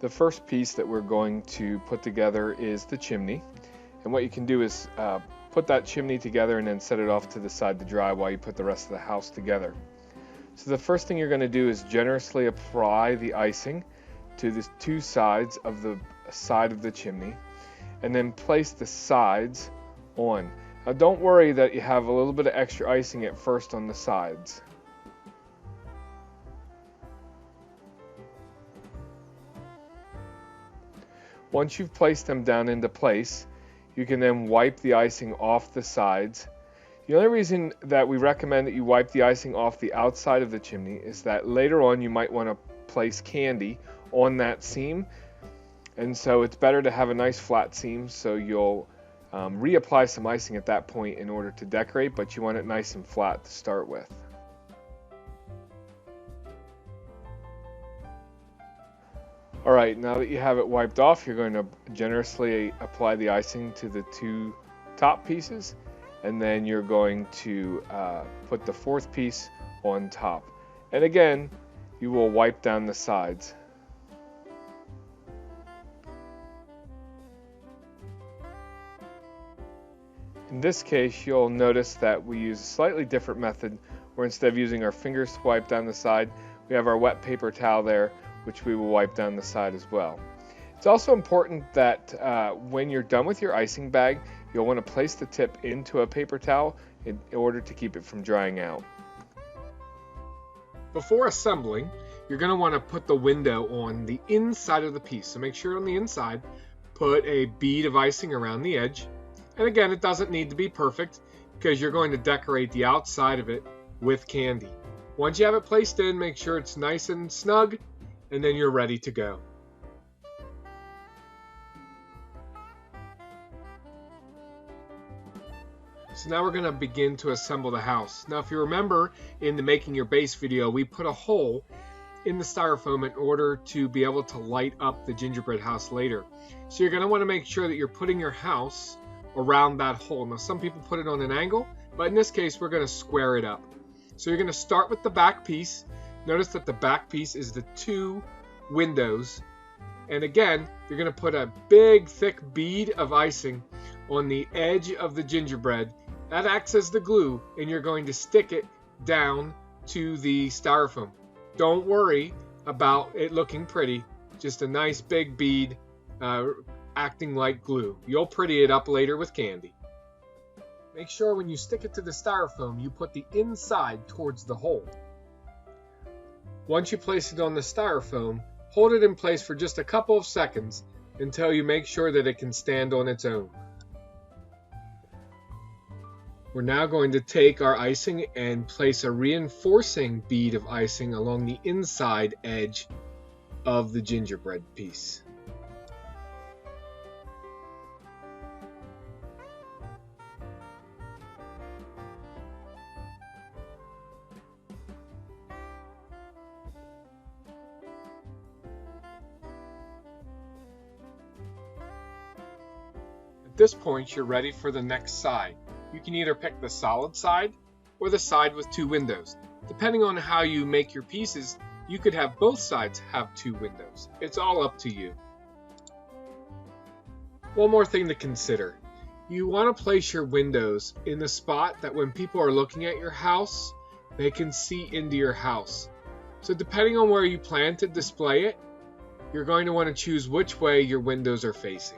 The first piece that we're going to put together is the chimney. And what you can do is put that chimney together and then set it off to the side to dry while you put the rest of the house together. So the first thing you're going to do is generously apply the icing to the two sides of the side of the chimney, and then place the sides on. Now don't worry that you have a little bit of extra icing at first on the sides. Once you've placed them down into place, you can then wipe the icing off the sides. The only reason that we recommend that you wipe the icing off the outside of the chimney is that later on you might want to place candy on that seam, and so it's better to have a nice flat seam, so you'll reapply some icing at that point in order to decorate, but you want it nice and flat to start with. Alright, now that you have it wiped off, you're going to generously apply the icing to the two top pieces, and then you're going to put the fourth piece on top. And again, you will wipe down the sides. In this case, you'll notice that we use a slightly different method, where instead of using our fingers to wipe down the side, we have our wet paper towel there, which we will wipe down the side as well. It's also important that when you're done with your icing bag, you'll want to place the tip into a paper towel in order to keep it from drying out. Before assembling, you're going to want to put the window on the inside of the piece. So make sure on the inside, put a bead of icing around the edge. And again, it doesn't need to be perfect because you're going to decorate the outside of it with candy. Once you have it placed in, make sure it's nice and snug, and then you're ready to go. So now we're going to begin to assemble the house. Now if you remember in the making your base video, we put a hole in the styrofoam in order to be able to light up the gingerbread house later. So you're going to want to make sure that you're putting your house around that hole. Now some people put it on an angle, but in this case we're going to square it up. So you're going to start with the back piece. Notice that the back piece is the two windows, and again you're going to put a big thick bead of icing on the edge of the gingerbread. That acts as the glue, and you're going to stick it down to the styrofoam. Don't worry about it looking pretty, just a nice big bead acting like glue. You'll pretty it up later with candy. Make sure when you stick it to the styrofoam, you put the inside towards the hole. Once you place it on the styrofoam, hold it in place for just a couple of seconds until you make sure that it can stand on its own. We're now going to take our icing and place a reinforcing bead of icing along the inside edge of the gingerbread piece. At this point, you're ready for the next side. You can either pick the solid side or the side with two windows. Depending on how you make your pieces, you could have both sides have two windows. It's all up to you. One more thing to consider. You want to place your windows in the spot that when people are looking at your house, they can see into your house. So depending on where you plan to display it, you're going to want to choose which way your windows are facing.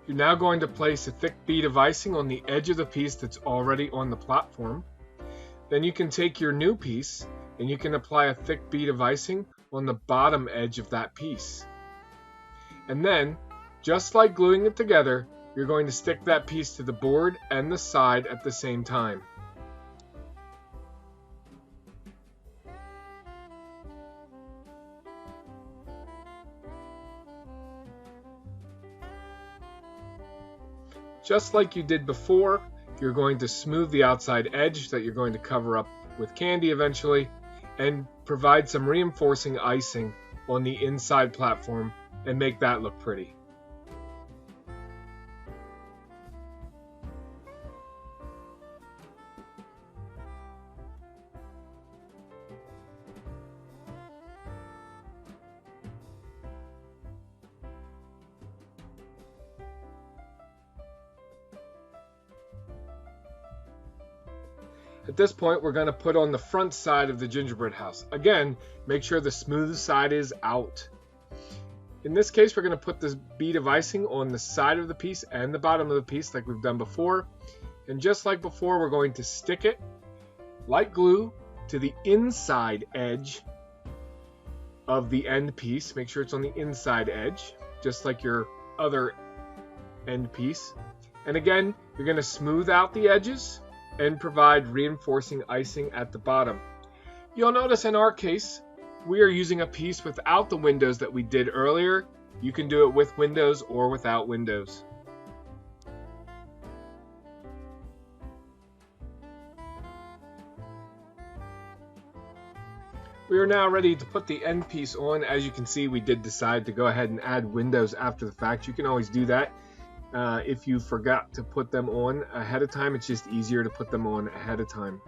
You're now going to place a thick bead of icing on the edge of the piece that's already on the platform. Then you can take your new piece and you can apply a thick bead of icing on the bottom edge of that piece. And then, just like gluing it together, you're going to stick that piece to the board and the side at the same time. Just like you did before, you're going to smooth the outside edge that you're going to cover up with candy eventually, and provide some reinforcing icing on the inside platform and make that look pretty. At this point, we're going to put on the front side of the gingerbread house. Again, make sure the smooth side is out. In this case, we're going to put this bead of icing on the side of the piece and the bottom of the piece like we've done before. And just like before, we're going to stick it like glue to the inside edge of the end piece. Make sure it's on the inside edge, just like your other end piece. And again, you're going to smooth out the edges and provide reinforcing icing at the bottom. You'll notice in our case, we are using a piece without the windows that we did earlier. You can do it with windows or without windows. We are now ready to put the end piece on. As you can see, we did decide to go ahead and add windows after the fact. You can always do that. If you forgot to put them on ahead of time, it's just easier to put them on ahead of time.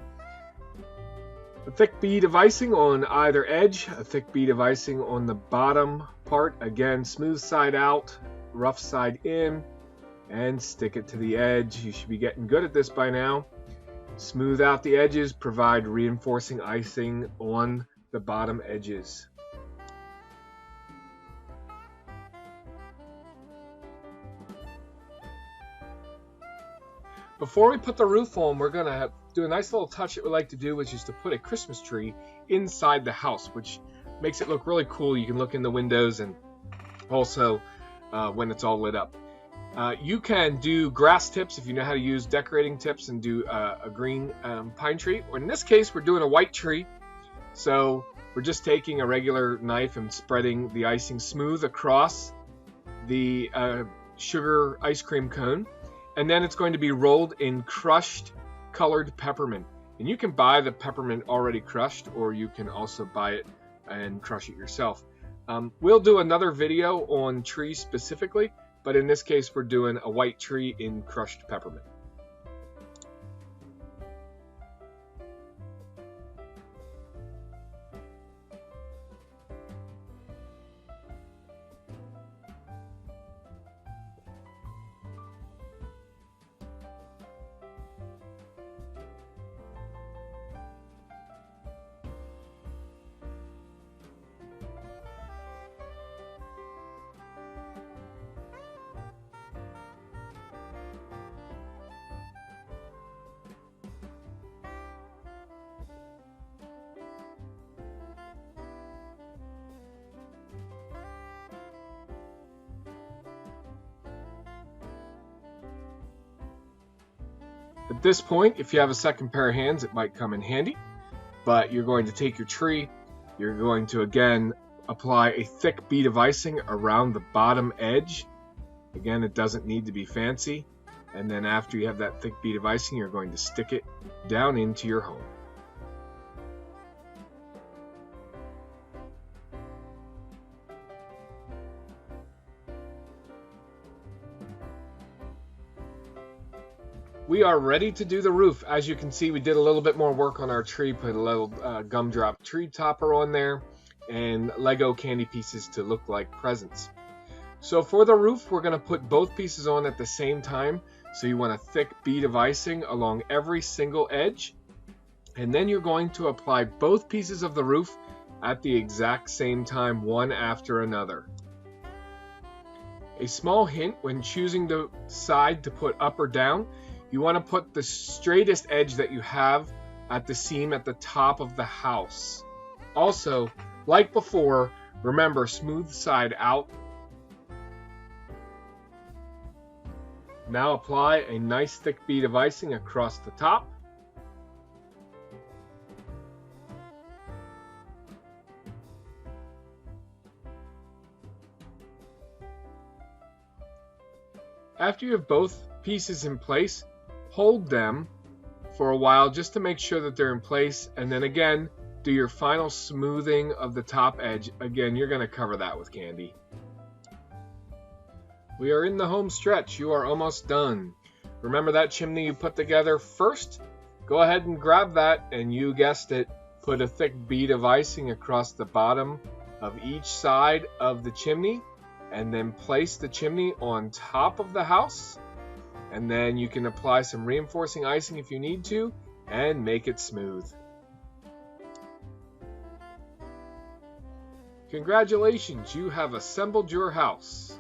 A thick bead of icing on either edge, a thick bead of icing on the bottom part. Again, smooth side out, rough side in, and stick it to the edge. You should be getting good at this by now. Smooth out the edges, provide reinforcing icing on the bottom edges. Before we put the roof on, we're going to do a nice little touch that we like to do, which is to put a Christmas tree inside the house, which makes it look really cool. You can look in the windows and also when it's all lit up. You can do grass tips if you know how to use decorating tips and do a green pine tree. Or in this case, we're doing a white tree. So we're just taking a regular knife and spreading the icing smooth across the sugar ice cream cone. And then it's going to be rolled in crushed colored peppermint. And you can buy the peppermint already crushed, or you can also buy it and crush it yourself. We'll do another video on trees specifically, but in this case we're doing a white tree in crushed peppermint. At this point, if you have a second pair of hands, it might come in handy. But you're going to take your tree, you're going to again apply a thick bead of icing around the bottom edge. Again, it doesn't need to be fancy. And then after you have that thick bead of icing, you're going to stick it down into your home. We are ready to do the roof. As you can see, we did a little bit more work on our tree, put a little gumdrop tree topper on there, and Lego candy pieces to look like presents. So for the roof, we're going to put both pieces on at the same time. So you want a thick bead of icing along every single edge. And then you're going to apply both pieces of the roof at the exact same time, one after another. A small hint when choosing the side to put up or down, you want to put the straightest edge that you have at the seam at the top of the house. Also, like before, remember smooth side out. Now apply a nice thick bead of icing across the top. After you have both pieces in place, hold them for a while just to make sure that they're in place, and then again do your final smoothing of the top edge. Again, you're going to cover that with candy. We are in the home stretch. You are almost done. Remember that chimney you put together first? Go ahead and grab that, and you guessed it, put a thick bead of icing across the bottom of each side of the chimney, and then place the chimney on top of the house. And then you can apply some reinforcing icing if you need to, and make it smooth. Congratulations, you have assembled your house.